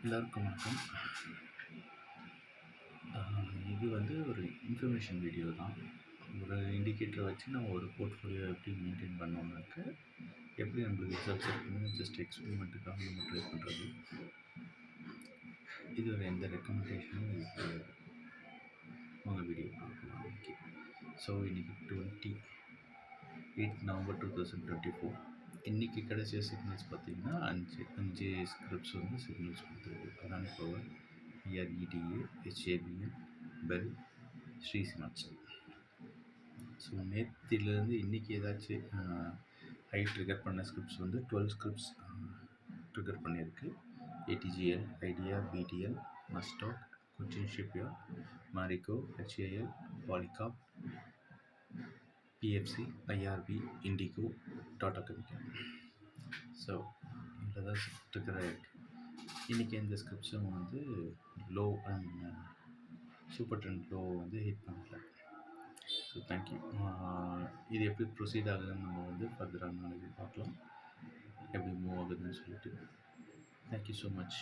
எல்லாருக்கும் வணக்கம். இது வந்து ஒரு இன்ஃபர்மேஷன் வீடியோ தான். ஒரு இண்டிகேட்டரை வச்சு நம்ம ஒரு போர்ட்ஃபோலியோ எப்படி மெயின்டைன் பண்ணோம்னாக்க, எப்படி நம்மளுக்கு ரிசல்ட்ஸ் இருக்குன்னு ஜஸ்ட் எக்ஸ்பெரிமெண்ட்டுக்காக நம்ம ட்ரை பண்ணுறது. இது ஒரு எந்த ரெக்கமெண்டேஷனும் இதுக்கு உங்கள் வீடியோ பார்க்கலாம் இன்றைக்கி. ஸோ இன்றைக்கி 28 நவம்பர் 2024. இன்றைக்கி கிடைச்ச சிக்னல்ஸ் பார்த்திங்கன்னா அஞ்சு ஸ்கிரிப்ட்ஸ் வந்து சிக்னல்ஸ் கொடுத்துருக்கு. Adani Power, EREDA, HABN, BEL, Shree Cements. So நேற்றுலேருந்து இன்றைக்கி ஏதாச்சும் ஹை ட்ரிகர் பண்ண ஸ்கிரிப்ட்ஸ் வந்து 12 ஸ்கிரிப்ட்ஸ் ட்ரிகர் பண்ணியிருக்கு. ATGL, Idea, BDL, Mazdock, Cochin Shipyard, Marico, HAL, Polycab, PFC, IRB, IndiGo, Tata Chemical. So இதில் தான் ட்ரிகர் ஆகிருக்கு. இன்றைக்கி இந்த ஸ்கிரிப்ட்ஸும் வந்து low and super trend low வந்து ஹிட் பண்ணல. So thank you. இது எப்படி ப்ரொசீட் ஆகுதுன்னு நம்ம வந்து ஃபர்தராக நாளைக்கு பார்க்கலாம், எப்படி மூவ் ஆகுதுன்னு சொல்லிட்டு. Thank you so much.